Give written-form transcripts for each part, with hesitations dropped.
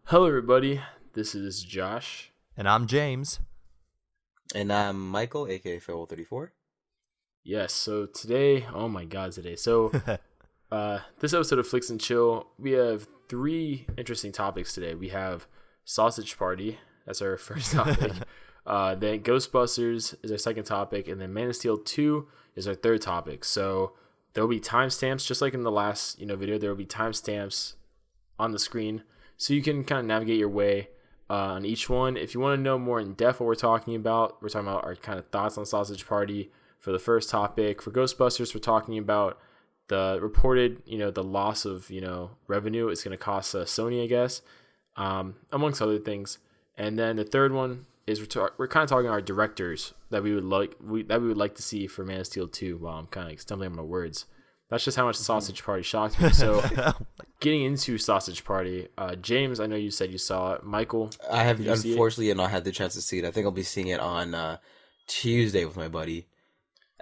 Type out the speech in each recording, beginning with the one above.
Hello, everybody. This is Josh. And I'm James. And I'm Michael, aka Farewell34. Yes, so today, oh my god, today. So, this episode of Flicks and Chill, we have three interesting topics today. We have Sausage Party, that's our first topic. Then Ghostbusters is our second topic. And then Man of Steel 2 is our third topic. So, there will be timestamps, just like in the last video, there will be timestamps on the screen. So you can kind of navigate your way on each one. If you want to know more in depth what we're talking about our kind of thoughts on Sausage Party for the first topic. For Ghostbusters, we're talking about the reported, the loss of, revenue it's going to cost Sony, I guess, amongst other things. And then the third one is we're kind of talking our directors that we would like to see for Man of Steel 2. Well, I'm kind of like stumbling on my words. That's just how much Sausage Party shocked me. So, getting into Sausage Party, James, I know you said you saw it. Michael, I have unfortunately not had the chance to see it. I think I'll be seeing it on Tuesday with my buddy.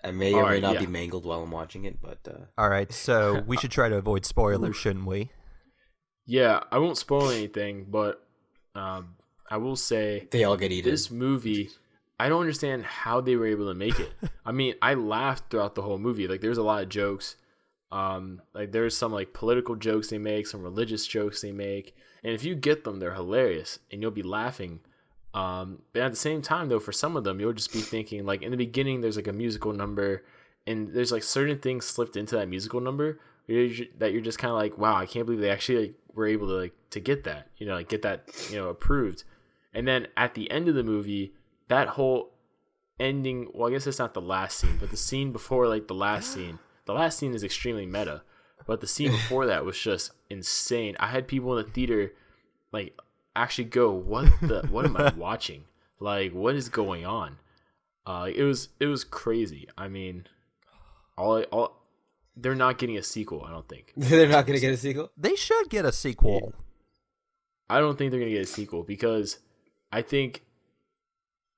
I may or may not be mangled while I'm watching it, but all right. So we should try to avoid spoilers, shouldn't we? Yeah, I won't spoil anything, but I will say they all get eaten. This movie, I don't understand how they were able to make it. I mean, I laughed throughout the whole movie. Like, there's a lot of jokes. Like there's some like political jokes they make, some religious jokes they make, and if you get them, they're hilarious and you'll be laughing. But at the same time though, for some of them you'll just be thinking, like in the beginning there's like a musical number and there's like certain things slipped into that musical number that you're just kind of like, wow, I can't believe they actually like were able to get that, get that, approved. And then at the end of the movie, that whole ending, well, I guess it's not the last scene, but the scene before like the last scene. The last scene is extremely meta, but the scene before that was just insane. I had people in the theater like actually go, what am I watching? Like, what is going on? It was crazy. I mean, they're not getting a sequel, I don't think. They're not going to get a sequel? They should get a sequel. I don't think they're going to get a sequel because I think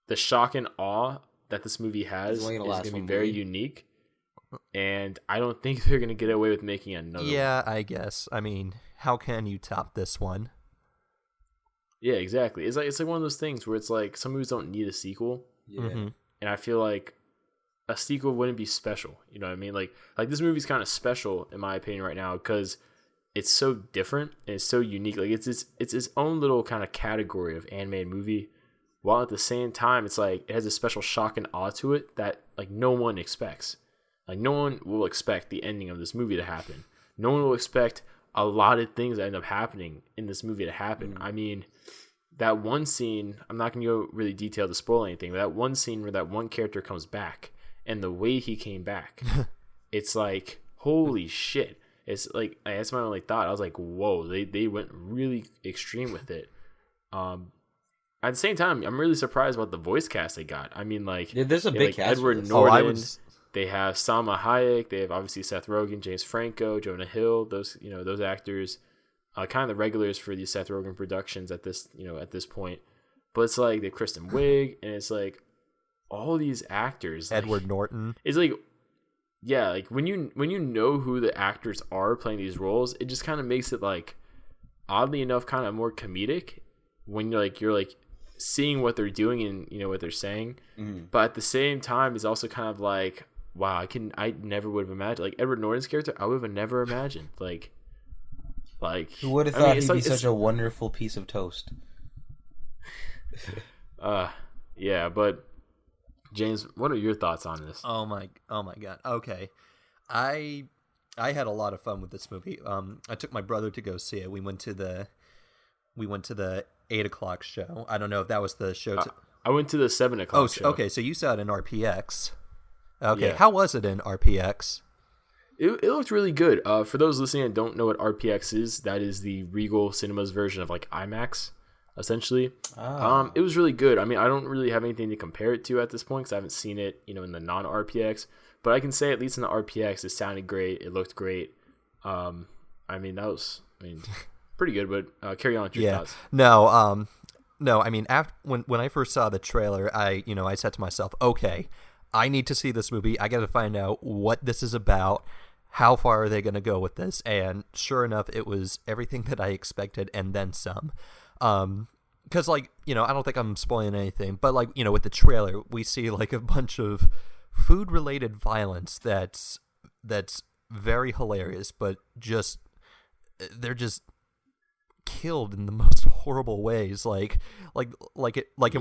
the shock and awe that this movie has is going to be very unique. And I don't think they're going to get away with making another one. Yeah, I guess. I mean, how can you top this one? Yeah, exactly. It's like one of those things where it's like some movies don't need a sequel. Yeah. Mm-hmm. And I feel like a sequel wouldn't be special. You know what I mean? Like this movie's kind of special in my opinion right now because it's so different and it's so unique. Like it's its own little kind of category of animated movie, while at the same time it's like it has a special shock and awe to it that like no one expects. Like, no one will expect the ending of this movie to happen. No one will expect a lot of things that end up happening in this movie to happen. I mean, that one scene, I'm not going to go really detailed to spoil anything, but that one scene where that one character comes back and the way he came back, it's like, holy shit. It's like, that's my only thought. I was like, whoa, they went really extreme with it. At the same time, I'm really surprised about the voice cast they got. I mean, like, there's a big cast. Edward Norton. They have Salma Hayek. They have obviously Seth Rogen, James Franco, Jonah Hill. Those those actors, kind of the regulars for these Seth Rogen productions at this point. But it's like they have Kristen Wiig, and it's like all these actors. Edward Norton. It's like, yeah, like when you know who the actors are playing these roles, it just kind of makes it like oddly enough kind of more comedic when you're like seeing what they're doing and what they're saying. But at the same time, it's also kind of like, wow, I never would have imagined, like Edward Norton's character, I would have never imagined, like who would have thought he'd be such a wonderful piece of toast? Yeah, but James, what are your thoughts on this? Oh my god. Okay, I had a lot of fun with this movie. I took my brother to go see it. We went to the 8:00 show. I don't know if that was the show. I went to the 7:00 show. Okay, so you saw it in RPX. Okay, yeah. How was it in RPX? It looked really good. For those listening and don't know what RPX is, that is the Regal Cinemas version of like IMAX, essentially. It was really good. I mean, I don't really have anything to compare it to at this point because I haven't seen it, in the non-RPX. But I can say at least in the RPX, it sounded great. It looked great. I mean, that was pretty good. But carry on with your thoughts. No. I mean, when I first saw the trailer, I said to myself, okay, I need to see this movie. I got to find out what this is about. How far are they going to go with this? And sure enough, it was everything that I expected and then some. Because, like, I don't think I'm spoiling anything, but, like, with the trailer, we see, like, a bunch of food-related violence that's very hilarious, but they're just killed in the most horrible ways. Like in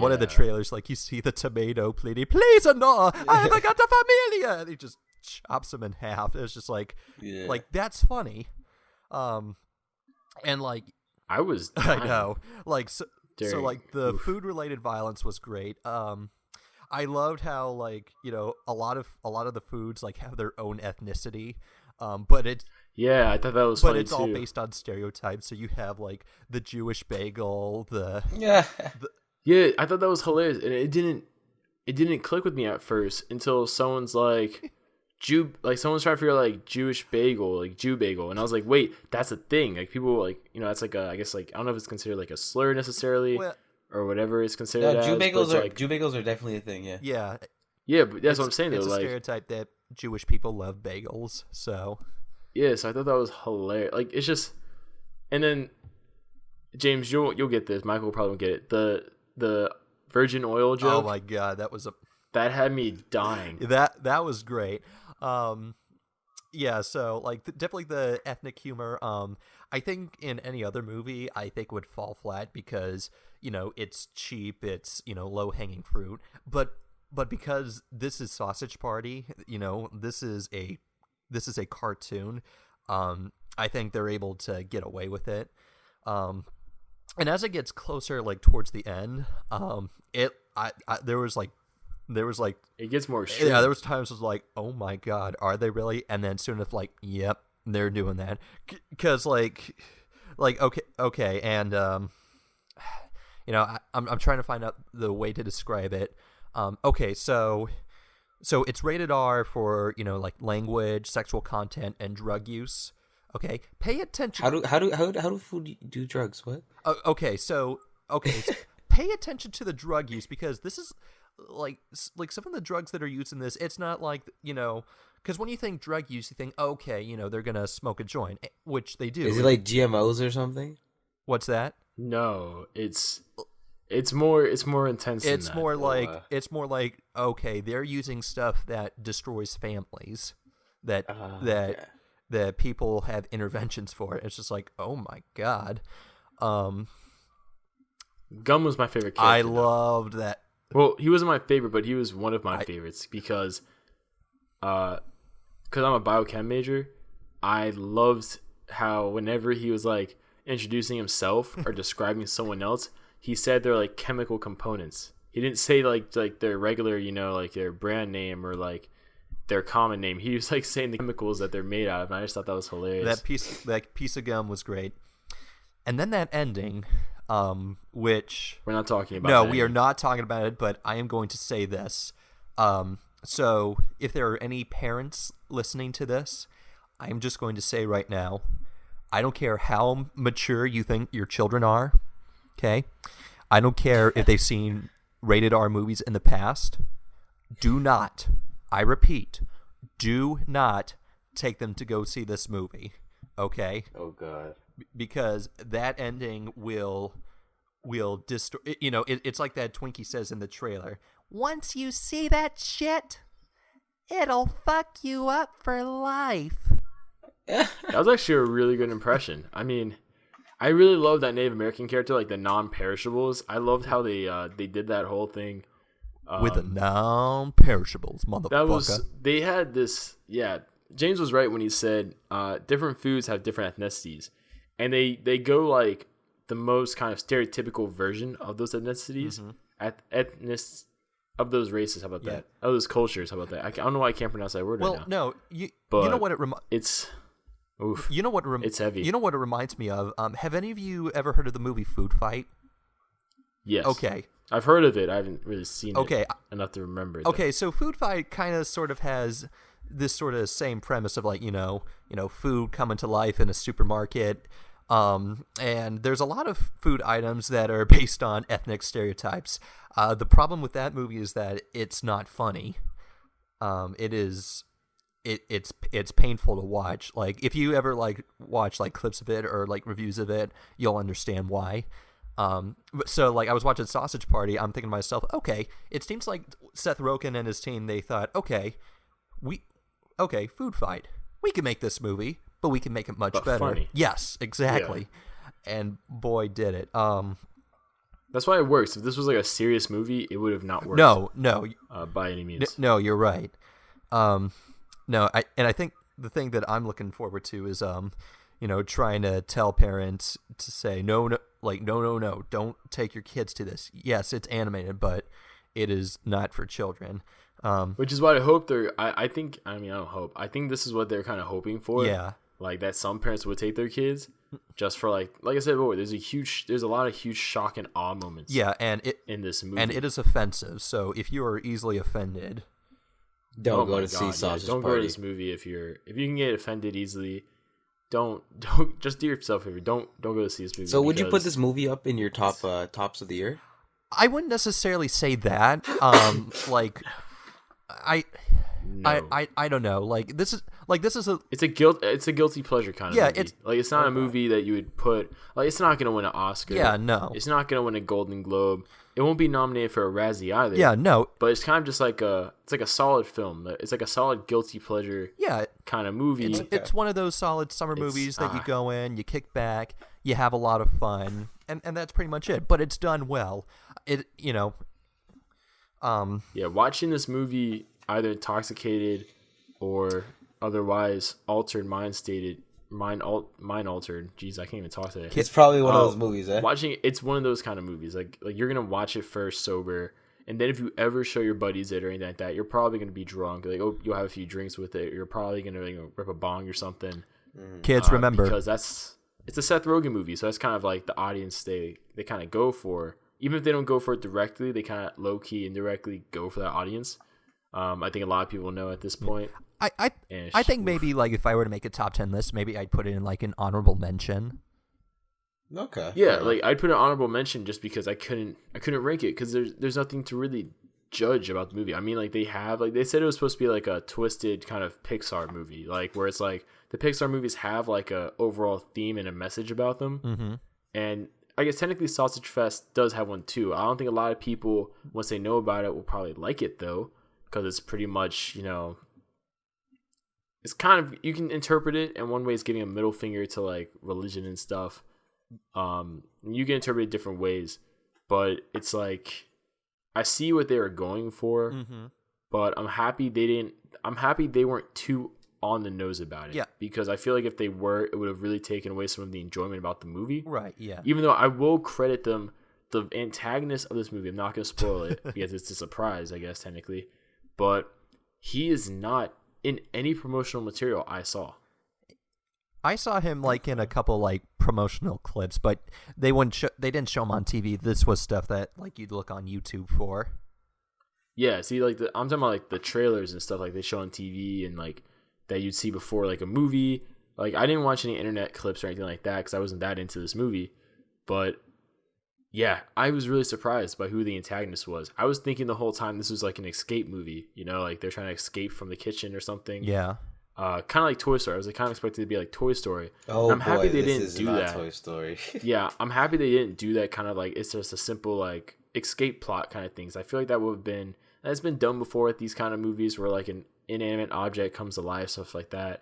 one of the trailers, like, you see the tomato pleading, "Please, no, I haven't got a familia," and he just chops him in half. It's just like that's funny. And, like, I was dying. I know, like, so like, the Oof. food-related violence was great. I loved how, like, a lot of the foods, like, have their own ethnicity, but I thought that was but funny it's too. all based on stereotypes. So you have, like, the Jewish bagel, yeah, I thought that was hilarious, and it didn't click with me at first until someone's like someone's trying to figure out, like, Jewish bagel, like Jew bagel, and I was like, wait, that's a thing. Like, people, like, that's like I guess, like, I don't know if it's considered like a slur necessarily. Well, or whatever it's considered Jew as. Jew bagels are definitely a thing. Yeah, but that's what I'm saying. It's though, a like, stereotype that Jewish people love bagels. So so I thought that was hilarious. Like, it's just, and then James, you'll get this. Michael will probably get it. The virgin oil joke. Oh my god, that had me dying. That was great. Yeah, so, like, definitely the ethnic humor. I think in any other movie, I think would fall flat because it's cheap, it's low hanging fruit. But because this is Sausage Party, this is a cartoon. I think they're able to get away with it. And as it gets closer, like, towards the end, there was it gets more extreme. Yeah, there was times I was like, oh my god, are they really? And then soon enough, like, yep, they're doing that. Because, like, okay, and I'm trying to find out the way to describe it. Okay, so it's rated R for, like, language, sexual content, and drug use. Okay, pay attention. How do food do drugs? What? Okay, so pay attention to the drug use, because this is like some of the drugs that are used in this. It's not like, because when you think drug use, you think, okay, they're gonna smoke a joint, which they do. Is it like GMOs or something? What's that? No, it's more intense. It's than more that. it's more like, okay, they're using stuff that destroys families, that people have interventions for. It's just like, oh my god. Gum was my favorite character. I loved that. Well, he wasn't my favorite, but he was one of my favorites because I'm a biochem major. I loved how whenever he was, like, introducing himself or describing someone else, he said they're, like, chemical components. He didn't say like their regular, like, their brand name or, like, their common name. He was, like, saying the chemicals that they're made out of, and I just thought that was hilarious. That piece of gum was great. And then that ending, which we're not talking about. No, we are not talking about it, but I am going to say this. So if there are any parents listening to this, I'm just going to say right now, I don't care how mature you think your children are, okay? I don't care if they've seen rated R movies in the past. Do not, I repeat, do not take them to go see this movie, okay? Oh, God. Because that ending will destroy. It's like that Twinkie says in the trailer. Once you see that shit, it'll fuck you up for life. That was actually a really good impression. I mean, I really love that Native American character, like the non-perishables. I loved how they did that whole thing with the non-perishables, motherfucker. They had this. Yeah, James was right when he said different foods have different ethnicities. And they go, like, the most kind of stereotypical version of those ethnicities, of those races. How about that? Of those cultures. How about that? I don't know why I can't pronounce that word right now. Well, no, you know what it's. Oof. You know what? It's heavy. You know what it reminds me of? Have any of you ever heard of the movie Food Fight? Yes. Okay. I've heard of it. I haven't really seen it enough to remember it. Okay, so Food Fight kind of sort of has this sort of same premise of, like, food coming to life in a supermarket. And there's a lot of food items that are based on ethnic stereotypes. The problem with that movie is that it's not funny. It's painful to watch. Like, if you ever, like, watch, like, clips of it or, like, reviews of it, you'll understand why. So like I was watching Sausage Party, I'm thinking to myself, okay, it seems like Seth Rogen and his team, they thought, okay, food fight. We can make this movie, but we can make it much better. Funny. Yes, exactly. Yeah. And boy, did it. That's why it works. If this was like a serious movie, it would have not worked. No, by any means. No, you're right. I think the thing that I'm looking forward to is trying to tell parents to say no, don't take your kids to this. Yes, it's animated, but it is not for children. Which is what I hope I don't hope. I think this is what they're kind of hoping for. Yeah. Like that some parents would take their kids just for like I said before, there's a lot of huge shock and awe moments. Yeah, and in this movie. And it is offensive. So if you are easily offended, don't go to see Sausage Party. Don't go to this movie if you can get offended easily. Don't just do yourself a favor. Don't go to see this movie. So would you put this movie up in your tops of the year? I wouldn't necessarily say that. I don't know. This is a it's a guilty pleasure kind of movie. It's not a movie that you would put it's not gonna win an Oscar. Yeah, no. It's not gonna win a Golden Globe. It won't be nominated for a Razzie either. Yeah, no. But it's kind of just like a solid film. It's like a solid guilty pleasure kind of movie. It's one of those solid summer movies that you go in, you kick back, you have a lot of fun, and that's pretty much it. But it's done well. Watching this movie either intoxicated or otherwise altered mind altered. Jeez, I can't even talk today. It's probably one of those movies, eh? Watching it's one of those kind of movies. Like you're gonna watch it first sober, and then if you ever show your buddies it or anything like that, you're probably gonna be drunk. Like you'll have a few drinks with it. You're probably gonna rip a bong or something. Kids, remember, because it's a Seth Rogen movie, so that's kind of like the audience they kind of go for. Even if they don't go for it directly, they kind of low key indirectly go for that audience. I think a lot of people know at this point. I think maybe like if I were to make a top 10 list, maybe I'd put it in like an honorable mention. Okay. Yeah, like I'd put an honorable mention just because I couldn't rank it because there's nothing to really judge about the movie. I mean, like they said it was supposed to be like a twisted kind of Pixar movie, like where it's like the Pixar movies have like a overall theme and a message about them. Mm-hmm. And I guess technically Sausage Fest does have one too. I don't think a lot of people, once they know about it, will probably like it though, because it's pretty much, it's kind of, you can interpret it, and one way is giving a middle finger to like religion and stuff. You can interpret it different ways, but it's like I see what they were going for, but I'm happy they weren't too on the nose about it. Yeah. Because I feel like if they were, it would have really taken away some of the enjoyment about the movie. Right, yeah. Even though I will credit them, the antagonist of this movie, I'm not going to spoil it because it's a surprise, I guess, technically. But he is not in any promotional material I saw. I saw him like in a couple like promotional clips, but they didn't show him on TV. This was stuff that like you'd look on YouTube for. Yeah, see, like I'm talking about like the trailers and stuff like they show on TV and like that you'd see before like a movie. Like I didn't watch any internet clips or anything like that because I wasn't that into this movie. But yeah, I was really surprised by who the antagonist was. I was thinking the whole time this was like an escape movie, like they're trying to escape from the kitchen or something. Yeah. Kind of like Toy Story. I was like kind of expecting it to be like Toy Story. Oh, I'm happy they didn't do that. Toy Story. Yeah, I'm happy they didn't do that kind of like it's just a simple like escape plot kind of things. I feel like that's been done before with these kind of movies where like an inanimate object comes to life, stuff like that.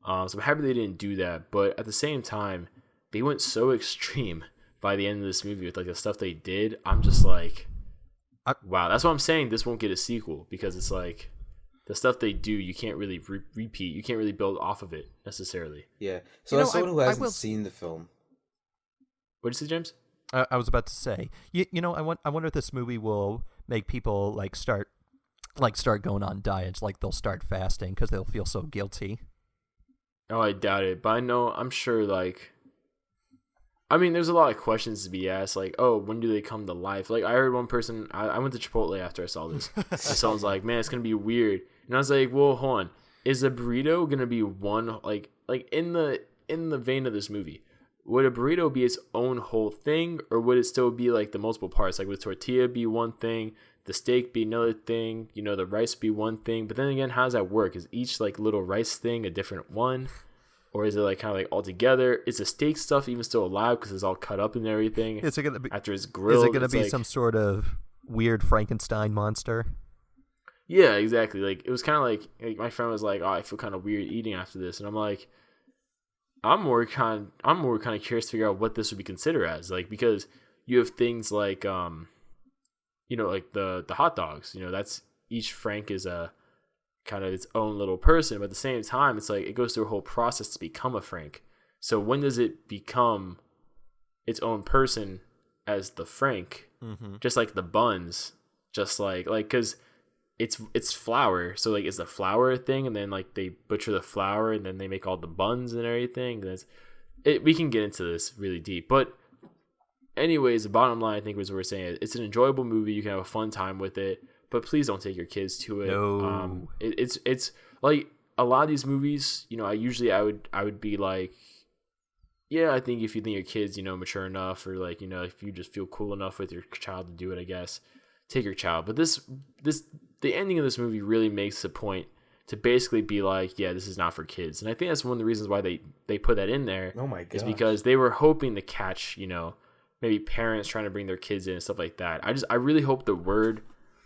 So I'm happy they didn't do that, but at the same time, they went so extreme by the end of this movie with like the stuff they did. I'm just like, wow. That's why I'm saying this won't get a sequel because it's like the stuff they do, you can't really repeat. You can't really build off of it necessarily. Yeah. So as someone who hasn't seen the film, what did you say, James? I was about to say, I wonder if this movie will make people like start going on diets, like they'll start fasting because they'll feel so guilty. Oh, I doubt it, but I'm sure like, I mean, there's a lot of questions to be asked, like, oh, when do they come to life? Like, I heard one person, I went to Chipotle after I saw this, and someone's like, man, it's gonna be weird, and I was like, well, hold on, is a burrito gonna be one like in the vein of this movie? Would a burrito be its own whole thing, or would it still be like the multiple parts? Like, would tortilla be one thing, the steak be another thing, the rice be one thing? But then again, how does that work? Is each like little rice thing a different one? Or is it like kind of like all together? Is the steak stuff even still alive because it's all cut up and everything? Is it gonna be after it's grilled? Is it gonna be like, some sort of weird Frankenstein monster? Yeah, exactly. Like it was kind of like my friend was like, "Oh, I feel kind of weird eating after this," and I'm like, I'm more kind of curious to figure out what this would be considered as, like, because you have things like like the hot dogs. That's each Frank is a kind of its own little person, but at the same time, it's like it goes through a whole process to become a Frank. So when does it become its own person as the Frank? Mm-hmm. Just like the buns, just like because it's flour, so like it's a flour thing, and then like they butcher the flour, and then they make all the buns and everything. And we can get into this really deep, but anyways, the bottom line I think was what we're saying. It's an enjoyable movie. You can have a fun time with it. But please don't take your kids to it. No. It's like a lot of these movies, I would be like, yeah, I think if you think your kid's, mature enough, or like, if you just feel cool enough with your child to do it, I guess, take your child. But the ending of this movie really makes a point to basically be like, yeah, this is not for kids. And I think that's one of the reasons why they put that in there. Oh my gosh. Is because they were hoping to catch, maybe parents trying to bring their kids in and stuff like that. I really hope the word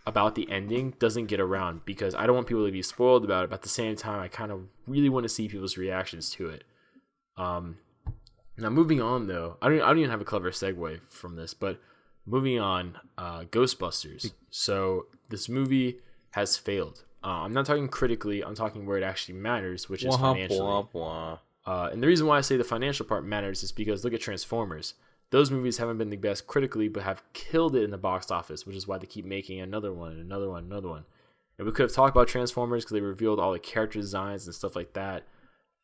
about the ending doesn't get around, because I don't want people to be spoiled about it, but at the same time I kind of really want to see people's reactions to it. Now moving on though, I don't even have a clever segue from this, but moving on, Ghostbusters. So this movie has failed. I'm not talking critically, I'm talking where it actually matters, which is financially. And the reason why I say the financial part matters is because look at Transformers. Those movies haven't been the best critically, but have killed it in the box office, which is why they keep making another one, another one, another one. And we could have talked about Transformers because they revealed all the character designs and stuff like that.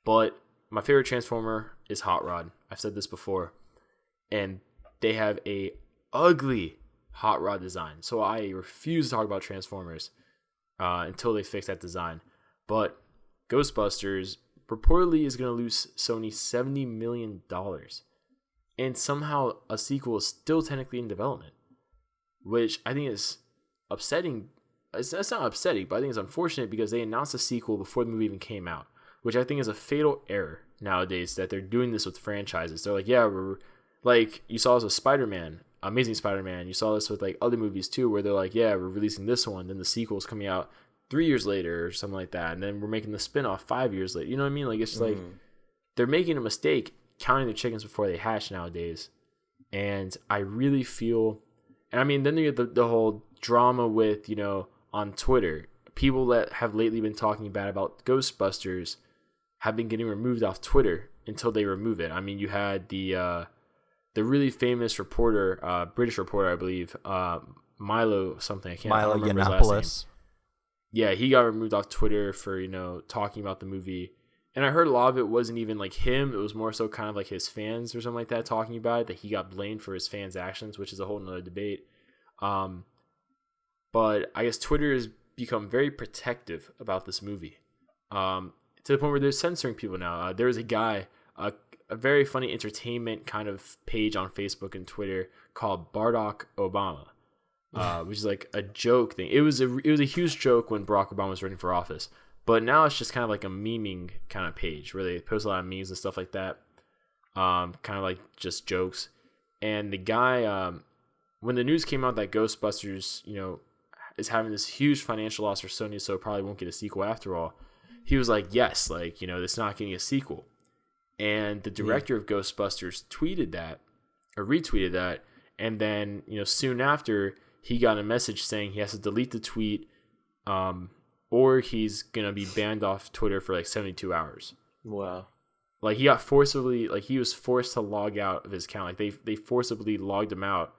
But my favorite Transformer is Hot Rod. I've said this before. And they have a ugly Hot Rod design. So I refuse to talk about Transformers until they fix that design. But Ghostbusters reportedly is going to lose Sony $70 million. And somehow a sequel is still technically in development, which I think is upsetting. It's not upsetting, but I think it's unfortunate because they announced a sequel before the movie even came out, which I think is a fatal error nowadays, that they're doing this with franchises. They're like, yeah, we're like, you saw this with Spider-Man, Amazing Spider-Man. You saw this with like other movies too, where they're like, yeah, we're releasing this one, then the sequel's coming out 3 years later or something like that, and then we're making the spin-off 5 years later. You know what I mean? Like, it's like they're making a mistake counting their chickens before they hatch nowadays. And I really feel, and I mean, then you get the whole drama with, on Twitter, people that have lately been talking bad about Ghostbusters have been getting removed off Twitter until they remove it. I mean, you had the really famous reporter, British reporter, I believe, Milo something. I can't remember his last name. Yeah, he got removed off Twitter for, talking about the movie. And I heard a lot of it wasn't even like him. It was more so kind of like his fans or something like that talking about it, that he got blamed for his fans' actions, which is a whole nother debate. But I guess Twitter has become very protective about this movie, to the point where they're censoring people now. There was a guy, a very funny entertainment kind of page on Facebook and Twitter called Barack Obama, which is like a joke thing. It was a huge joke when Barack Obama was running for office. But now it's just kind of like a memeing kind of page where they post a lot of memes and stuff like that. Kind of like just jokes. And the guy, when the news came out that Ghostbusters, is having this huge financial loss for Sony, so it probably won't get a sequel after all, he was like, yes, like, it's not getting a sequel. And the director of Ghostbusters tweeted that, or retweeted that. And then, soon after, he got a message saying he has to delete the tweet, or he's going to be banned off Twitter for like 72 hours. Wow. Like he got forcibly, like he was forced to log out of his account. Like they forcibly logged him out.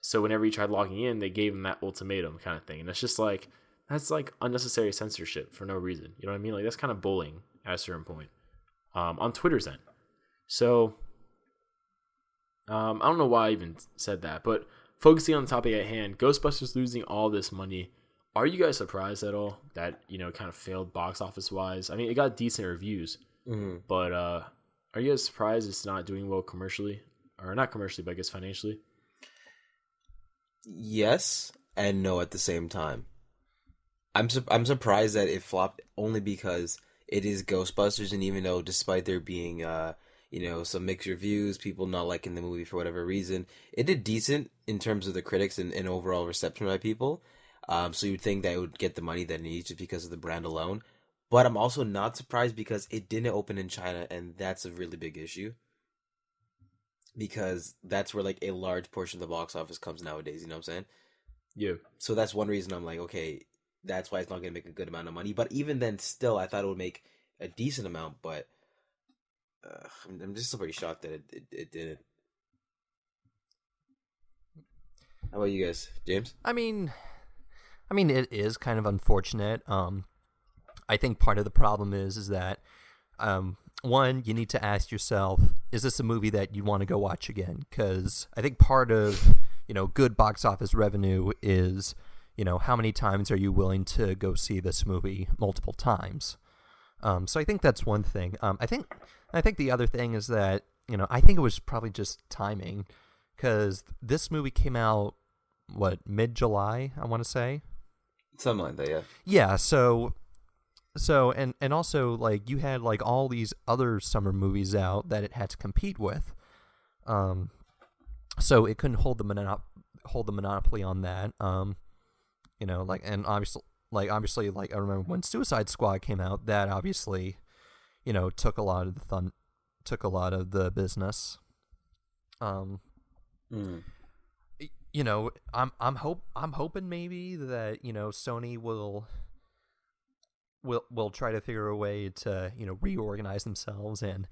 So whenever he tried logging in, they gave him that ultimatum kind of thing. And it's just like, that's like unnecessary censorship for no reason. You know what I mean? Like that's kind of bullying at a certain point, on Twitter's end. So, I don't know why I even said that, but focusing on the topic at hand, Ghostbusters losing all this money. Are you guys surprised at all that, kind of failed box office wise? I mean, it got decent reviews, but are you guys surprised it's not doing well commercially? Or not commercially, but I guess financially? Yes and no at the same time. I'm surprised that it flopped only because it is Ghostbusters, and even though despite there being some mixed reviews, people not liking the movie for whatever reason, it did decent in terms of the critics and overall reception by people. So you'd think that it would get the money that it needs just because of the brand alone. But I'm also not surprised because it didn't open in China, and that's a really big issue. Because that's where like a large portion of the box office comes nowadays, you know what I'm saying? Yeah. So that's one reason I'm like, okay, that's why it's not going to make a good amount of money. But even then, still, I thought it would make a decent amount, but I'm just so pretty shocked that it didn't. How about you guys, James? I mean, it is kind of unfortunate. I think part of the problem is that, one, you need to ask yourself, is this a movie that you want to go watch again? Because I think part of, good box office revenue is, how many times are you willing to go see this movie multiple times? So I think that's one thing. I think the other thing is that, I think it was probably just timing, because this movie came out, mid-July, I want to say? Something like that, yeah. Yeah, so and also, like, you had, like, all these other summer movies out that it had to compete with. So it couldn't hold the monopoly on that. And obviously, like, I remember when Suicide Squad came out, that obviously, took a lot of the business. I'm hoping maybe that, Sony will try to figure a way to, reorganize themselves and,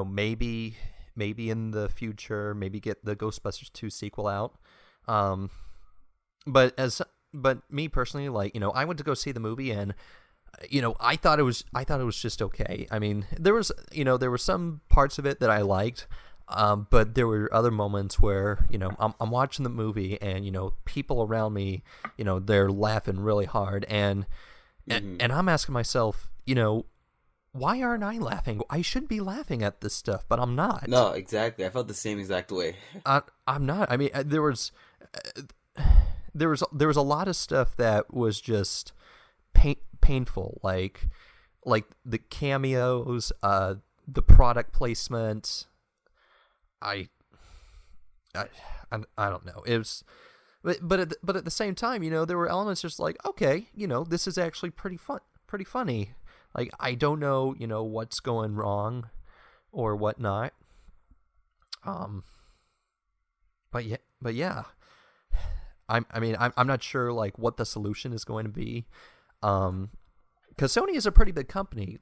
maybe in the future, maybe get the Ghostbusters 2 sequel out. But me personally, like, I went to go see the movie and, I thought it was just okay. I mean, there were some parts of it that I liked, but there were other moments where, I'm watching the movie and, people around me, they're laughing really hard and I'm asking myself, why aren't I laughing? I should be laughing at this stuff, but I'm not. No, exactly. I felt the same exact way. I'm not. I mean, there was a lot of stuff that was just painful, like the cameos, the product placement. I don't know. It was. But at the same time, there were elements just like, okay, this is actually pretty funny. Like, I don't know, what's going wrong or whatnot. But yeah. I'm not sure like what the solution is going to be. Because Sony is a pretty big company.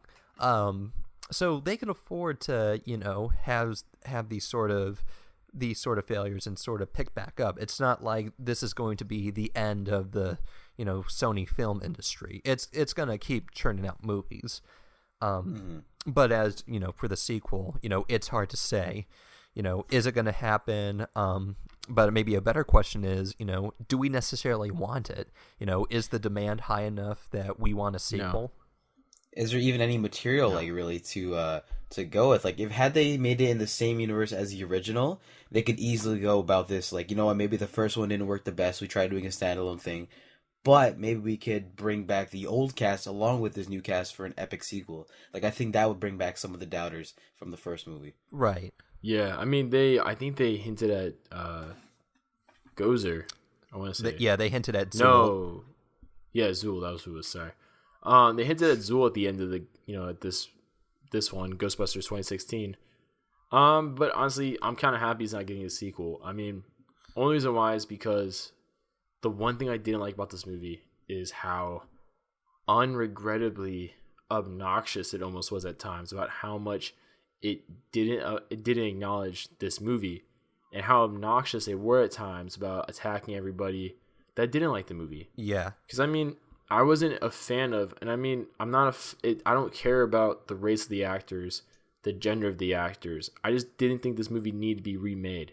So they can afford to, have these sort of failures and sort of pick back up. It's not like this is going to be the end of the, Sony film industry. It's going to keep churning out movies. But as, for the sequel, it's hard to say, is it going to happen? But maybe a better question is, do we necessarily want it? Is the demand high enough that we want a sequel? No. Is there even any material like really to go with? Like, if had they made it in the same universe as the original, they could easily go about this. Like, what, maybe the first one didn't work the best. We tried doing a standalone thing, but maybe we could bring back the old cast along with this new cast for an epic sequel. Like, I think that would bring back some of the doubters from the first movie. Right. Yeah, I mean, I think they hinted at Gozer. I want to say. They hinted at Zool. No, yeah, Zool. That was who was. Sorry. They hinted at Zool at the end of the, at this one, Ghostbusters 2016. But honestly, I'm kind of happy he's not getting a sequel. I mean, only reason why is because the one thing I didn't like about this movie is how unregrettably obnoxious it almost was at times about how much it didn't acknowledge this movie and how obnoxious they were at times about attacking everybody that didn't like the movie. Yeah. Because, I mean, I wasn't a fan of, and I mean, I'm not I don't care about the race of the actors, the gender of the actors. I just didn't think this movie needed to be remade.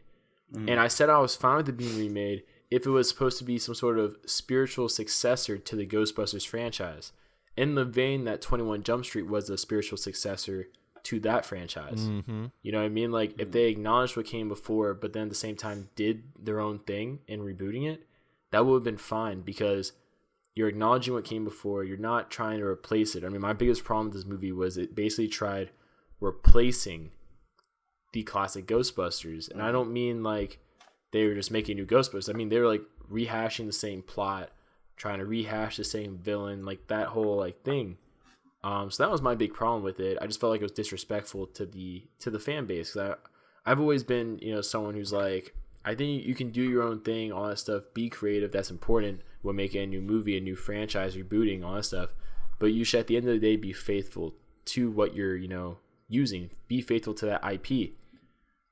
And I said I was fine with it being remade if it was supposed to be some sort of spiritual successor to the Ghostbusters franchise, in the vein that 21 Jump Street was a spiritual successor to that franchise. Mm-hmm. You know what I mean? Like, if they acknowledged what came before, but then at the same time did their own thing in rebooting it, that would have been fine, because you're acknowledging what came before. You're not trying to replace it. I mean, my biggest problem with this movie was it basically tried replacing the classic Ghostbusters. And I don't mean like they were just making new Ghostbusters. I mean, they were like rehashing the same plot, trying to rehash the same villain, like that whole like thing. So that was my big problem with it. I just felt like it was disrespectful to the fan base. Cause I've always been, someone who's like, I think you can do your own thing, all that stuff, be creative. That's important when making a new movie, a new franchise, rebooting, all that stuff. But you should, at the end of the day, be faithful to what you're, using. Be faithful to that IP,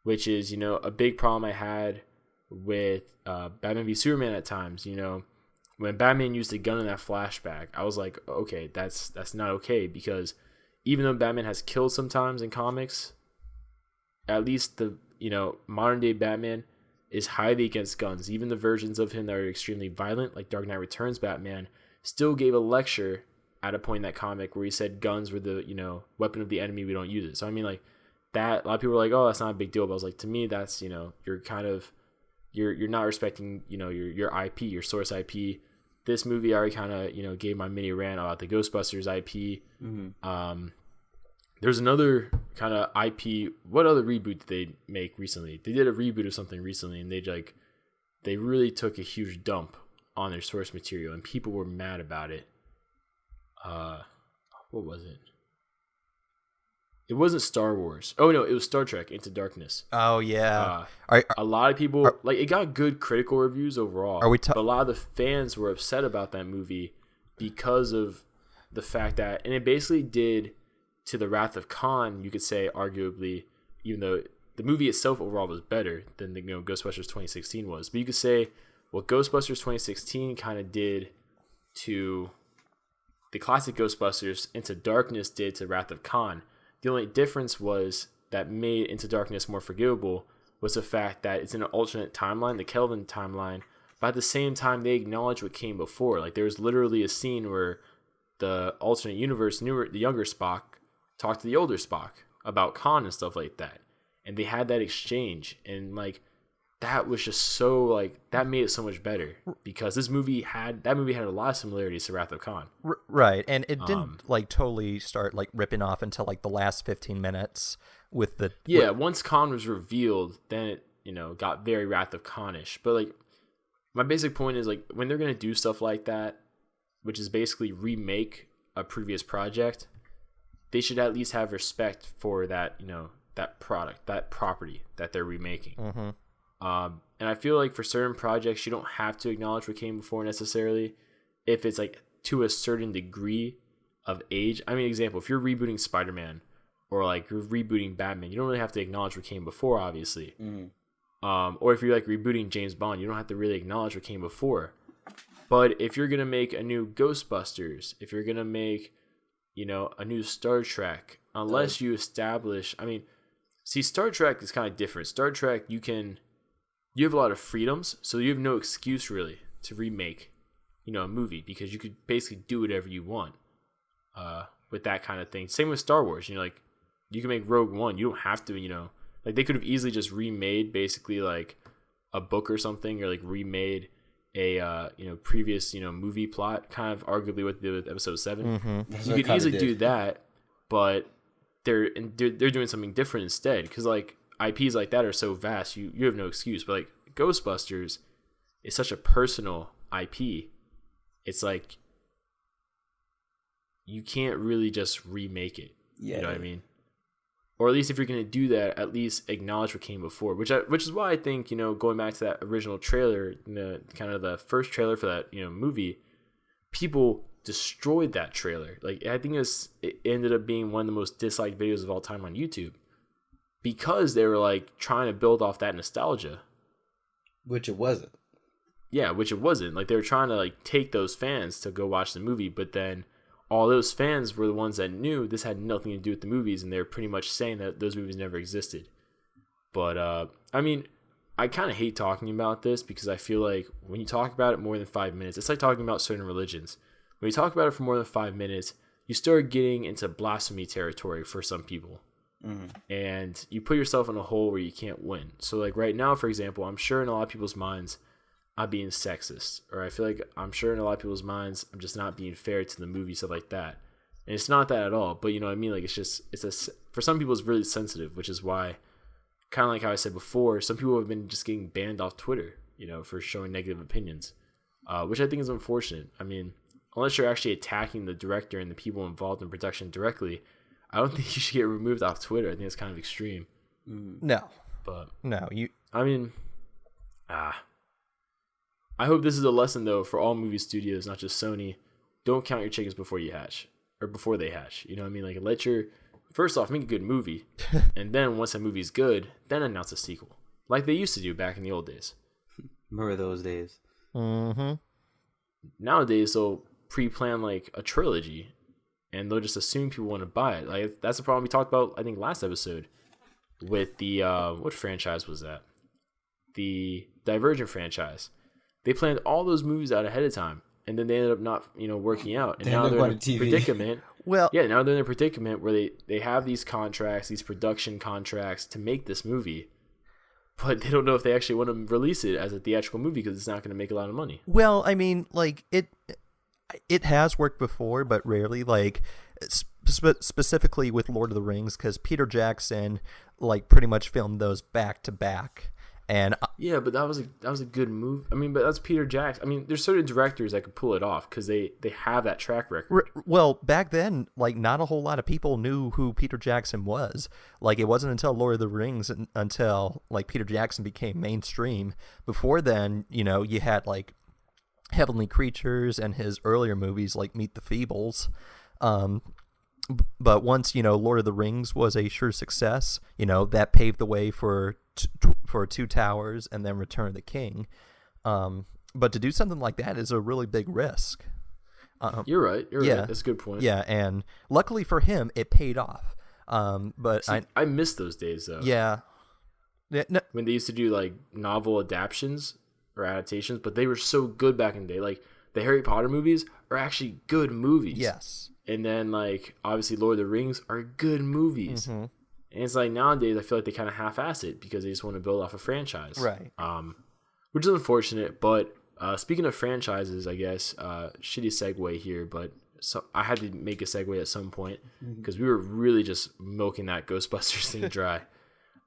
which is, a big problem I had with Batman v Superman at times. When Batman used a gun in that flashback, I was like, okay, that's not okay, because even though Batman has killed sometimes in comics, at least the modern day Batman is highly against guns. Even the versions of him that are extremely violent, like Dark Knight Returns Batman, still gave a lecture at a point in that comic where he said guns were the weapon of the enemy, we don't use it. So I mean, like that, a lot of people were like, oh, that's not a big deal, but I was like, to me, that's you're kind of you're not respecting your IP, your source IP. This movie already kind of gave my mini rant about the Ghostbusters IP. There's another kind of IP. What other reboot did they make recently? They did a reboot of something recently, and they really took a huge dump on their source material, and people were mad about it. What was it? It wasn't Star Wars. Oh no, it was Star Trek Into Darkness. Oh yeah. A lot of people it got good critical reviews overall. But a lot of the fans were upset about that movie because of the fact that, and it basically did to the Wrath of Khan, you could say, arguably, even though the movie itself overall was better than the Ghostbusters 2016 was. But you could say what Ghostbusters 2016 kind of did to the classic Ghostbusters, Into Darkness did to Wrath of Khan. The only difference was that made Into Darkness more forgivable was the fact that it's in an alternate timeline, the Kelvin timeline, but at the same time they acknowledge what came before. Like there was literally a scene where the alternate universe, the younger Spock, talked to the older Spock about Khan and stuff like that. And they had that exchange, and like that was just so like that made it so much better, because this movie had a lot of similarities to Wrath of Khan. Right, and it didn't like totally start like ripping off until like the last 15 minutes with the once Khan was revealed, then it got very Wrath of Khanish. But like my basic point is, like, when they're gonna do stuff like that, which is basically remake a previous project, they should at least have respect for that that product, that property that they're remaking. And I feel like for certain projects, you don't have to acknowledge what came before necessarily, if it's like to a certain degree of age. I mean, example, if you're rebooting Spider-Man or like you're rebooting Batman, you don't really have to acknowledge what came before, obviously. Or if you're like rebooting James Bond, you don't have to really acknowledge what came before. But if you're gonna make a new Ghostbusters, if you're gonna make a new Star Trek, unless you establish, Star Trek is kind of different. Star Trek, you have a lot of freedoms, so you have no excuse really to remake, a movie, because you could basically do whatever you want with that kind of thing. Same with Star Wars, like you can make Rogue One. You don't have to, like they could have easily just remade basically like a book or something, or like remade a previous movie plot, kind of arguably what they did with Episode 7. You could easily do that, but they're doing something different instead, because like IPs like that are so vast, you have no excuse. But like Ghostbusters is such a personal IP, it's like you can't really just remake it. You know what I mean? Or at least if you're going to do that, at least acknowledge what came before, which is why I think, going back to that original trailer, kind of the first trailer for that, movie, people destroyed that trailer. Like, I think it ended up being one of the most disliked videos of all time on YouTube, because they were like trying to build off that nostalgia. Which it wasn't. Yeah, which it wasn't. Like, they were trying to like take those fans to go watch the movie, but then all those fans were the ones that knew this had nothing to do with the movies, and they're pretty much saying that those movies never existed. But I kind of hate talking about this, because I feel like when you talk about it more than 5 minutes, it's like talking about certain religions. When you talk about it for more than 5 minutes, you start getting into blasphemy territory for some people. And you put yourself in a hole where you can't win. So like right now, for example, I'm sure in a lot of people's minds, I'm being sexist, or I feel like I'm sure in a lot of people's minds I'm just not being fair to the movie, stuff like that. And it's not that at all, but you know what I mean? Like for some people it's really sensitive, which is why, kind of like how I said before, some people have been just getting banned off Twitter, you know, for showing negative opinions, which I think is unfortunate. I mean, unless you're actually attacking the director and the people involved in production directly, I don't think you should get removed off Twitter. I think it's kind of extreme. No, but no, you. I mean, I hope this is a lesson though for all movie studios, not just Sony. Don't count your chickens before you hatch, or before they hatch. You know what I mean? Like first off, make a good movie, and then once a movie's good, then announce a sequel, like they used to do back in the old days. Remember those days? Mm-hmm. Nowadays, they'll pre-plan like a trilogy, and they'll just assume people want to buy it. Like that's the problem we talked about, I think, last episode with the what franchise was that? The Divergent franchise. They planned all those movies out ahead of time, and then they ended up not, working out. And now they're in a predicament. Well, yeah, now they're in a predicament where they have these contracts, these production contracts to make this movie, but they don't know if they actually want to release it as a theatrical movie because it's not going to make a lot of money. Well, I mean, like it has worked before, but rarely. Like specifically with Lord of the Rings, because Peter Jackson like pretty much filmed those back to back. And yeah, but that was a good move. I mean, but that's Peter Jackson. I mean, there's certain directors that could pull it off because they have that track record. Well, back then, like not a whole lot of people knew who Peter Jackson was. Like it wasn't until Lord of the Rings until like Peter Jackson became mainstream. Before then, you had like Heavenly Creatures and his earlier movies like Meet the Feebles. But once Lord of the Rings was a sure success, that paved the way for Two Towers and then Return of the King. But to do something like that is a really big risk. You're right. Yeah. Right. That's a good point. Yeah, and luckily for him, it paid off. But see, I miss those days though. Yeah. No. When they used to do like novel adaptations or adaptations, but they were so good back in the day. Like the Harry Potter movies are actually good movies. Yes. And then like obviously Lord of the Rings are good movies. Mm-hmm. And it's like nowadays I feel like they kind of half-ass it because they just want to build off a franchise. Right. Which is unfortunate. But speaking of franchises, I guess, shitty segue here, but I had to make a segue at some point because we were really just milking that Ghostbusters thing dry.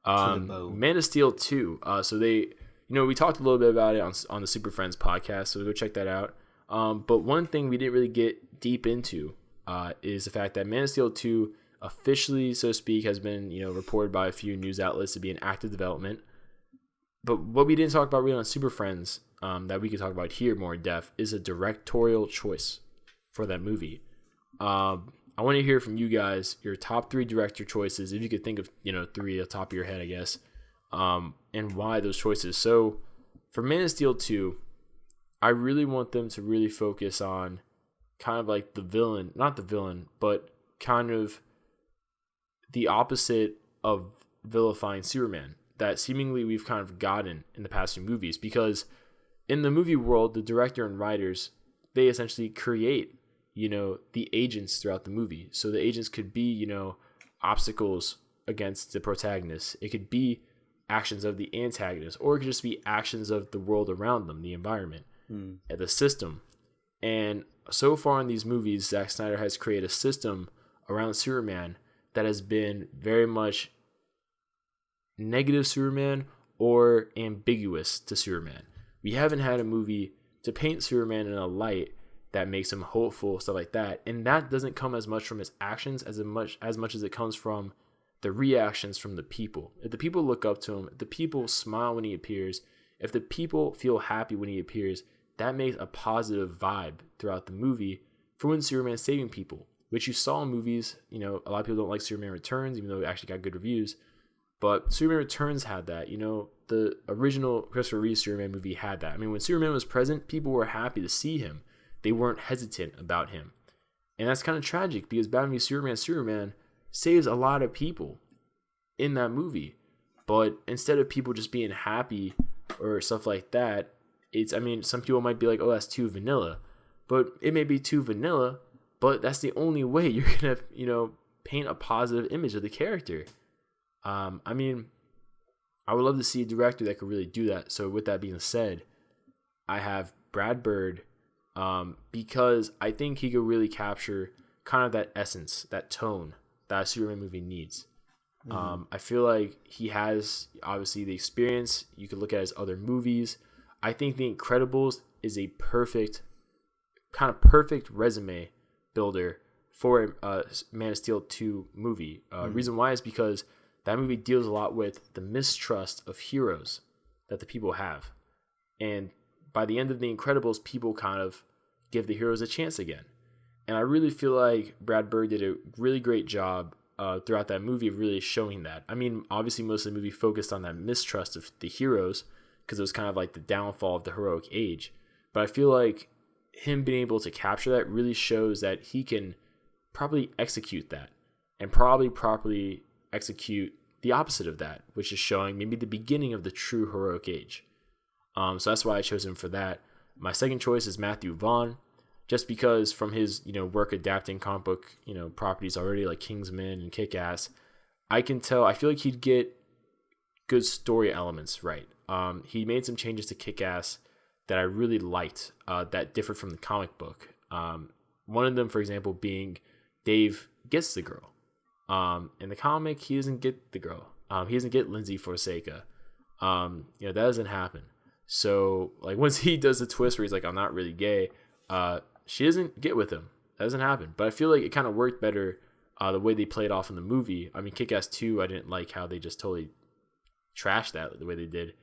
Man of Steel 2. So they, we talked a little bit about it on the Super Friends podcast, so go check that out. But one thing we didn't really get deep into is the fact that Man of Steel 2 officially, so to speak, has been, reported by a few news outlets to be in active development. But what we didn't talk about really on Super Friends, that we could talk about here more in depth, is a directorial choice for that movie. I want to hear from you guys your top 3 director choices, if you could think of 3 at the top of your head, I guess, and why those choices. So for Man of Steel 2, I really want them to really focus on kind of like the villain, not the villain, but kind of the opposite of vilifying Superman that seemingly we've kind of gotten in the past few movies, because in the movie world, the director and writers, they essentially create, the agents throughout the movie. So the agents could be, obstacles against the protagonist. It could be actions of the antagonist, or it could just be actions of the world around them, the environment, the system. And so far in these movies, Zack Snyder has created a system around Superman that has been very much negative Superman or ambiguous to Superman. We haven't had a movie to paint Superman in a light that makes him hopeful, stuff like that. And that doesn't come as much from his actions as much as it comes from the reactions from the people. If the people look up to him, if the people smile when he appears, if the people feel happy when he appears, that makes a positive vibe throughout the movie for when Superman's saving people, which you saw in movies. A lot of people don't like Superman Returns, even though it actually got good reviews. But Superman Returns had that. The original Christopher Reeve Superman movie had that. I mean, when Superman was present, people were happy to see him. They weren't hesitant about him. And that's kind of tragic because Batman v Superman saves a lot of people in that movie. But instead of people just being happy or stuff like that, some people might be like, oh, that's too vanilla. But it may be too vanilla, but that's the only way you're going to, paint a positive image of the character. I would love to see a director that could really do that. So with that being said, I have Brad Bird, because I think he could really capture kind of that essence, that tone that a Superman movie needs. I feel like he has obviously the experience. You could look at his other movies. I think The Incredibles is a perfect resume builder for a Man of Steel 2 movie. Reason why is because that movie deals a lot with the mistrust of heroes that the people have. And by the end of The Incredibles, people kind of give the heroes a chance again. And I really feel like Brad Bird did a really great job throughout that movie of really showing that. I mean, obviously most of the movie focused on that mistrust of the heroes because it was kind of like the downfall of the heroic age. But I feel like him being able to capture that really shows that he can probably execute that and probably properly execute the opposite of that, which is showing maybe the beginning of the true heroic age. So that's why I chose him for that. My second choice is Matthew Vaughn, just because from his work adapting comic book properties already like Kingsman and Kick-Ass, I feel like he'd get good story elements right. He made some changes to Kick-Ass that I really liked that differed from the comic book. One of them, for example, being Dave gets the girl. In the comic, he doesn't get the girl. He doesn't get Lindsay Forsaker. That doesn't happen. So like once he does the twist where he's like, I'm not really gay, she doesn't get with him. That doesn't happen. But I feel like it kind of worked better the way they played off in the movie. I mean, Kick-Ass 2, I didn't like how they just totally trashed that the way they did.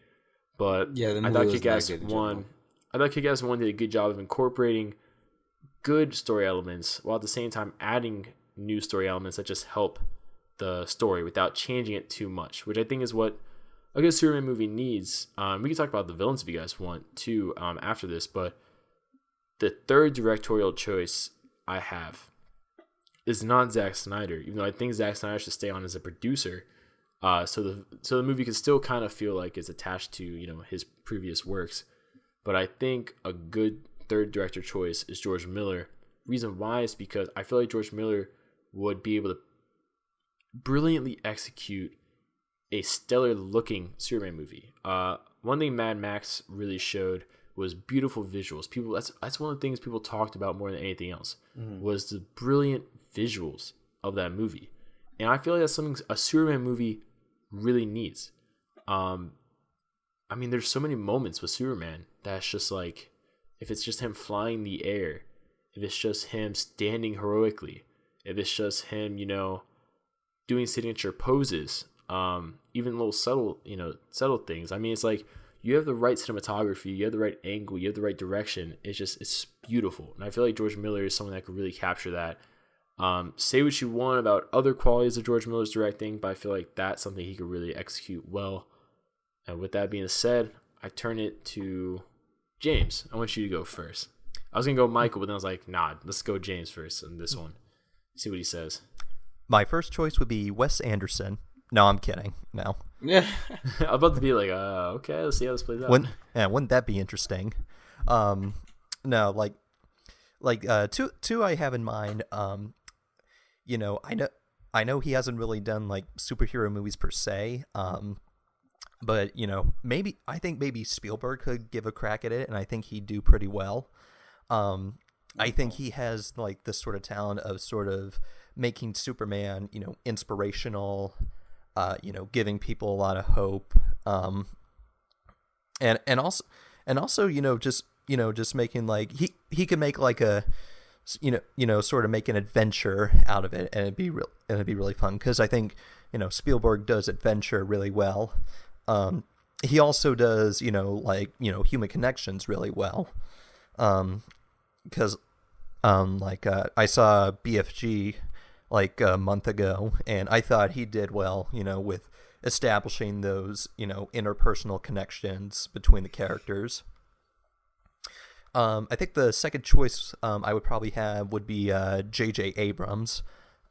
But yeah, I thought Kick-Ass 1 did a good job of incorporating good story elements while at the same time adding new story elements that just help the story without changing it too much, which I think is what a good Superman movie needs. We can talk about the villains if you guys want to after this, but the third directorial choice I have is not Zack Snyder, even though I think Zack Snyder should stay on as a producer, so the movie can still kind of feel like it's attached to his previous works. But I think a good third director choice is George Miller. Reason why is because I feel like George Miller would be able to brilliantly execute a stellar looking Superman movie. One thing Mad Max really showed was beautiful visuals. People, that's one of the things people talked about more than anything else, was the brilliant visuals of that movie. And I feel like that's something a Superman movie really needs. I mean, there's so many moments with Superman that's just like, if it's just him flying the air, if it's just him standing heroically, if it's just him, doing signature poses, even little subtle things. I mean, it's like you have the right cinematography, you have the right angle, you have the right direction. It's beautiful. And I feel like George Miller is someone that could really capture that. Say what you want about other qualities of George Miller's directing, but I feel like that's something he could really execute well. And with that being said, I turn it to James. I want you to go first. I was going to go Michael, but then I was like, nah, let's go James first on this one. See what he says. My first choice would be Wes Anderson. No, I'm kidding. No. Yeah. I'm about to be like, okay, let's see how this plays out. Wouldn't that be interesting? No, two I have in mind. I know he hasn't really done like superhero movies per se. But I think maybe Spielberg could give a crack at it, and I think he'd do pretty well. I think he has like this sort of talent of sort of making Superman, inspirational, giving people a lot of hope, and also just making like he could make like a sort of make an adventure out of it, and it'd be really fun because I think Spielberg does adventure really well. He also does human connections really well, because I saw BFG like a month ago, and I thought he did well, with establishing those, interpersonal connections between the characters. I think the second choice I would probably have would be J.J. Abrams.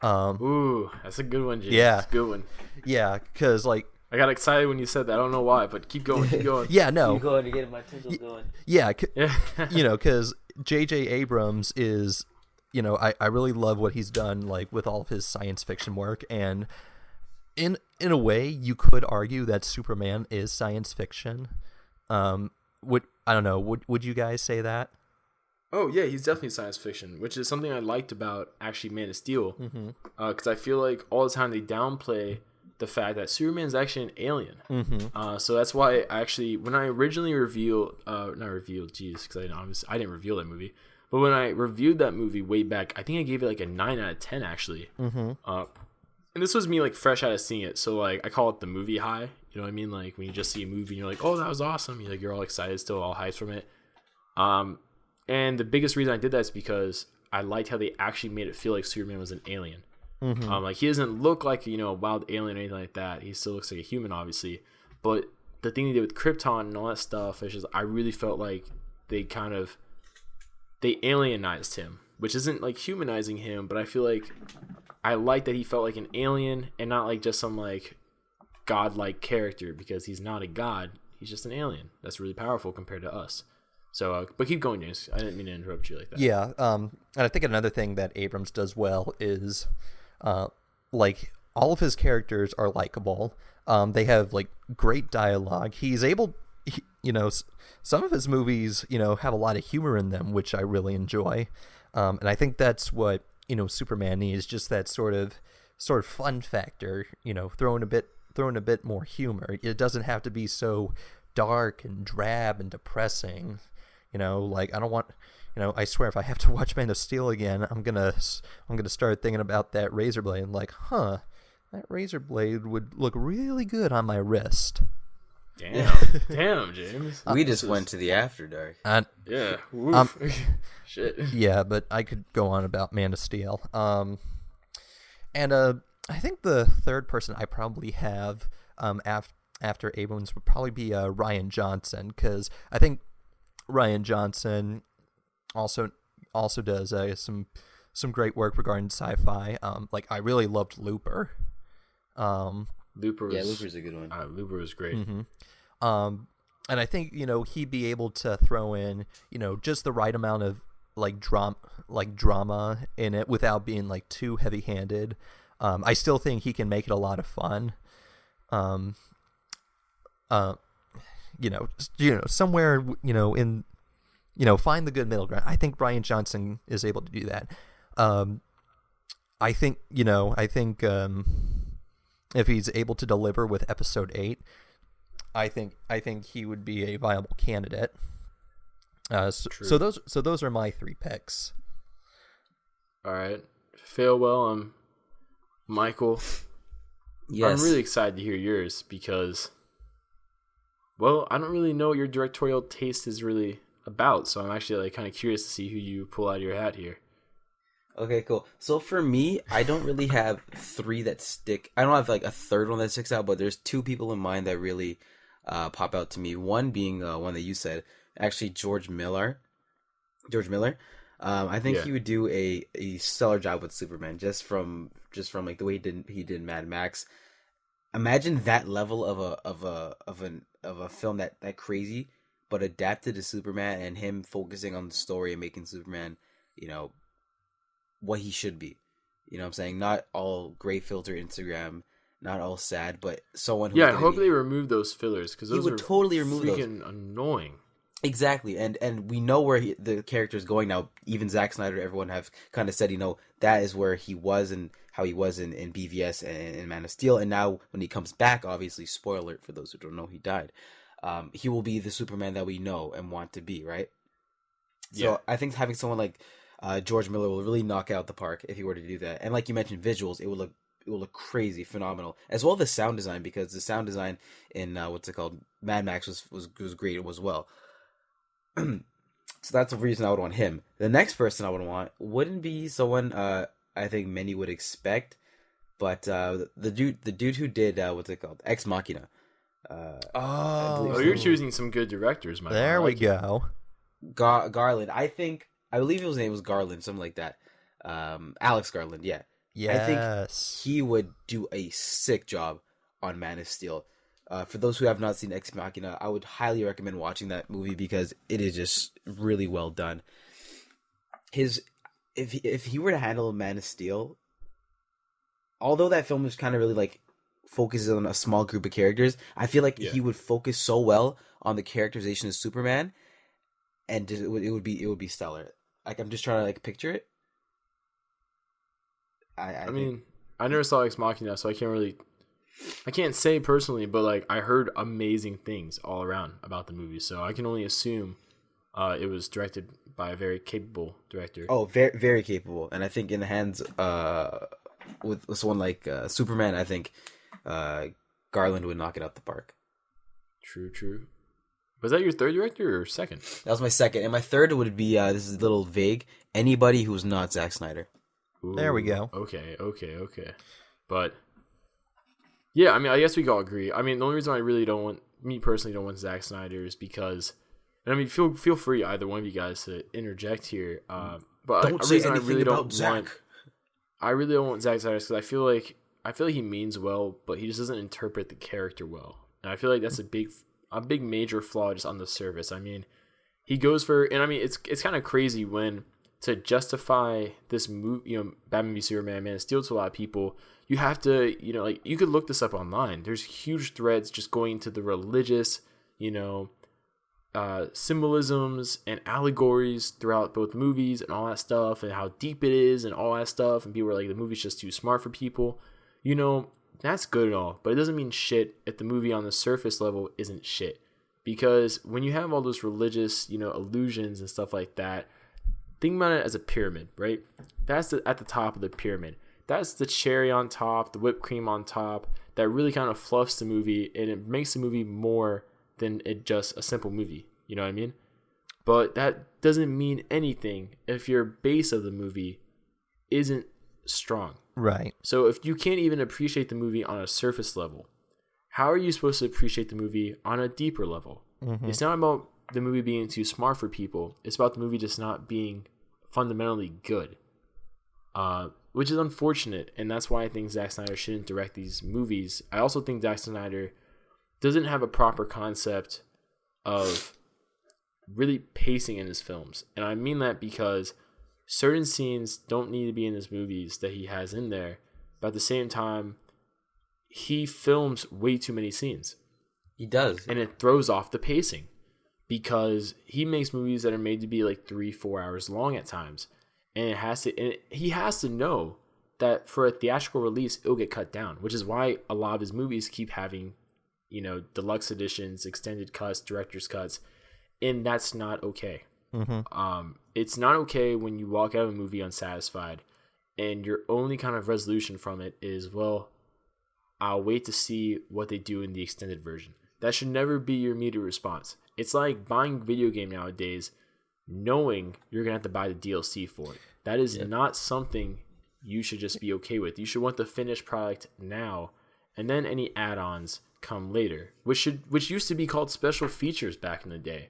Ooh, that's a good one, James. Yeah. That's a good one. Yeah, because I got excited when you said that. I don't know why, but keep going. Yeah, no. Keep going to get my tinkle going. Yeah, because J.J. Abrams is, I really love what he's done, like, with all of his science fiction work, and in a way, you could argue that Superman is science fiction, I don't know. Would you guys say that? Oh yeah, he's definitely science fiction, which is something I liked about actually Man of Steel, because I feel like all the time they downplay the fact that Superman's actually an alien. So that's why I actually, when I originally not revealed, because I didn't reveal that movie, but when I reviewed that movie way back, I think I gave it like a 9 out of 10 actually. And this was me like fresh out of seeing it, so like I call it the movie high. You know what I mean? Like when you just see a movie and you're like, oh, that was awesome. You're all excited, still all hyped from it. And the biggest reason I did that is because I liked how they actually made it feel like Superman was an alien. Like he doesn't look like a wild alien or anything like that. He still looks like a human, obviously. But the thing they did with Krypton and all that stuff is just I really felt like they alienized him, which isn't like humanizing him, but I feel like I like that he felt like an alien and not like just some like godlike character, because he's not a god. He's just an alien. That's really powerful compared to us. So, but keep going, James. I didn't mean to interrupt you like that. Yeah, and I think another thing that Abrams does well is, like, all of his characters are likable. They have, like, great dialogue. He's able, some of his movies, have a lot of humor in them, which I really enjoy. And I think that's what, Superman needs, just that sort of fun factor, throwing a bit more humor. It doesn't have to be so dark and drab and depressing. Like I don't want, I swear if I have to watch Man of Steel again, I'm gonna start thinking about that razor blade and like, that razor blade would look really good on my wrist. Damn, James. We just went to the After Dark. Yeah. Shit. Yeah, but I could go on about Man of Steel. And I think the third person I probably have after Abrams would probably be Rian Johnson, because I think Rian Johnson also does some great work regarding sci-fi. Like I really loved Looper. Looper's a good one. Looper was great. And I think he'd be able to throw in just the right amount of drama in it without being like too heavy-handed. I still think he can make it a lot of fun. Somewhere, in, find the good middle ground. I think Rian Johnson is able to do that. I think if he's able to deliver with episode 8, I think he would be a viable candidate. So those are my 3 picks. All right. Farewell, Michael. Yes. I'm really excited to hear yours because, well, I don't really know what your directorial taste is really about, so I'm actually like kind of curious to see who you pull out of your hat here. Okay, cool. So for me, I don't really have 3 that stick. I don't have like a third one that sticks out, but there's 2 people in mind that really pop out to me. One being one that you said, actually George Miller. I think he would do a stellar job with Superman just from like the way he did Mad Max. Imagine that level of a film that crazy, but adapted to Superman, and him focusing on the story and making Superman, what he should be. You know what I'm saying? Not all gray filter Instagram, not all sad, but someone who I hope they remove those fillers, because those would totally remove freaking annoying. Exactly, and we know where the character is going now. Even Zack Snyder, everyone have kind of said, that is where he was and how he was in BVS and Man of Steel. And now when he comes back, obviously, spoiler alert for those who don't know, he died. He will be the Superman that we know and want to be, right? So I think having someone like George Miller will really knock out the park if he were to do that. And like you mentioned, visuals, it will look crazy, phenomenal, as well as the sound design, because the sound design in Mad Max was great as well. So that's the reason I would want him. The next person I would want wouldn't be someone I think many would expect, but the dude who did Ex Machina. You're choosing some good directors, Mike. There we go. Garland. I believe his name was Garland, something like that. Alex Garland. Yeah. Yes. I think he would do a sick job on Man of Steel. For those who have not seen Ex Machina, I would highly recommend watching that movie because it is just really well done. If he were to handle Man of Steel, although that film is kind of really like focuses on a small group of characters, I feel like he would focus so well on the characterization of Superman and just, it would be stellar. Like I'm just trying to like picture it. I mean, I never saw Ex Machina, so I can't say personally, but like I heard amazing things all around about the movie, so I can only assume it was directed by a very capable director. Oh, very very capable, and I think in the hands with someone like Superman, I think Garland would knock it out the park. True. Was that your third director or second? That was my second, and my third would be this is a little vague. Anybody who's not Zack Snyder. Ooh, there we go. Okay. But yeah, I mean, I guess we can all agree. I mean, the only reason I really don't want Zack Snyder is because, and I mean, feel free either one of you guys to interject here. But Don't say anything I really about Zack. I really don't want Zack Snyder because I feel like he means well, but he just doesn't interpret the character well, and I feel like that's a big major flaw just on the surface. I mean, he goes for, and I mean, it's kind of crazy when to justify this movie, Batman v Superman, Man of Steel to a lot of people, you have to, like you could look this up online. There's huge threads just going to the religious, symbolisms and allegories throughout both movies and all that stuff, and how deep it is and all that stuff. And people are like, the movie's just too smart for people. That's good and all, but it doesn't mean shit if the movie on the surface level isn't shit. Because when you have all those religious, allusions and stuff like that, think about it as a pyramid, right? That's at the top of the pyramid. That's the cherry on top, the whipped cream on top, that really kind of fluffs the movie, and it makes the movie more than it just a simple movie. You know what I mean? But that doesn't mean anything if your base of the movie isn't strong. Right. So if you can't even appreciate the movie on a surface level, how are you supposed to appreciate the movie on a deeper level? Mm-hmm. It's not about the movie being too smart for people. It's about the movie just not being fundamentally good, which is unfortunate, and that's why I think Zack Snyder shouldn't direct these movies. I also think Zack Snyder doesn't have a proper concept of really pacing in his films, and I mean that because certain scenes don't need to be in his movies that he has in there, but at the same time, he films way too many scenes. He does. And it throws off the pacing because he makes movies that are made to be like 3-4 hours long at times. And he has to know that for a theatrical release, it'll get cut down, which is why a lot of his movies keep having, deluxe editions, extended cuts, director's cuts, and that's not okay. Mm-hmm. It's not okay when you walk out of a movie unsatisfied and your only kind of resolution from it is, well, I'll wait to see what they do in the extended version. That should never be your immediate response. It's like buying a video game nowadays knowing you're going to have to buy the DLC for it. That is not something you should just be okay with. You should want the finished product now, and then any add-ons come later, which used to be called special features back in the day.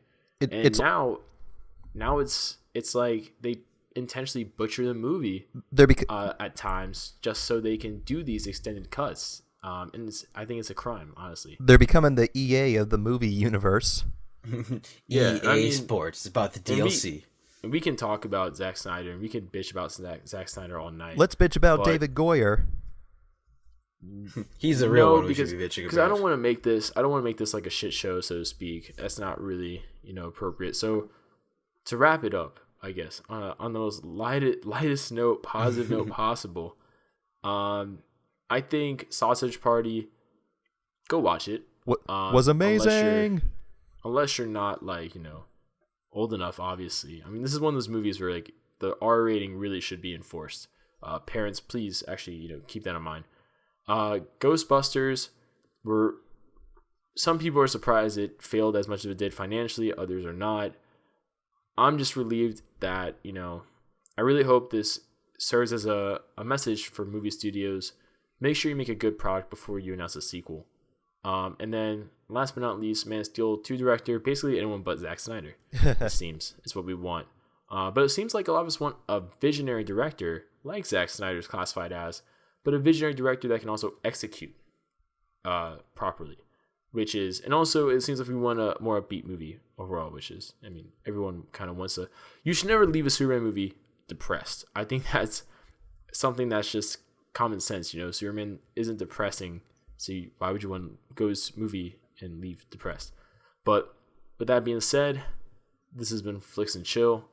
Now it's like they intentionally butcher the movie at times just so they can do these extended cuts. And I think it's a crime, honestly. They're becoming the EA of the movie universe. EA Sports. It's about the DLC. And we can talk about Zack Snyder, and we can bitch about Zack Snyder all night. Let's bitch about David Goyer. He's a real one we should be bitching about. Because I don't want to make this like a shit show, so to speak. That's not really appropriate. So to wrap it up, I guess on the most lightest note, positive note possible, I think Sausage Party, go watch it. Was amazing. Unless you're not old enough, obviously. I mean, this is one of those movies where like the R rating really should be enforced. Parents, please actually keep that in mind. Ghostbusters, some people are surprised it failed as much as it did financially. Others are not. I'm just relieved that I really hope this serves as a message for movie studios. Make sure you make a good product before you announce a sequel. And then, last but not least, Man of Steel 2 director, basically anyone but Zack Snyder, it seems, is what we want. But it seems like a lot of us want a visionary director, like Zack Snyder is classified as, but a visionary director that can also execute properly. And also, it seems like we want a more upbeat movie overall, everyone kind of wants to. You should never leave a Superman movie depressed. I think that's something that's just common sense, Superman isn't depressing, so why would you want to go to this movie and leave depressed? But with that being said, this has been Flicks and Chill.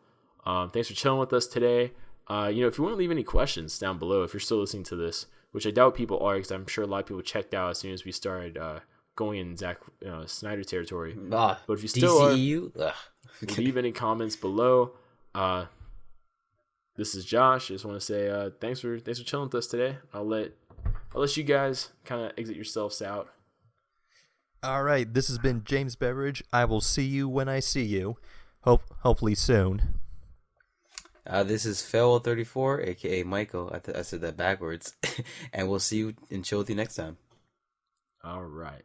Thanks for chilling with us today. If you want to leave any questions down below, if you're still listening to this, which I doubt people are, because I'm sure a lot of people checked out as soon as we started going in Zack Snyder territory. But if you still DCEU? are, leave any comments below. This is Josh. I just want to say thanks for chilling with us today. I'll let you guys kind of exit yourselves out. All right, this has been James Beveridge. I will see you when I see you. Hopefully soon. This is Phil34, aka Michael. I said that backwards. And we'll see you and chill with you next time. All right.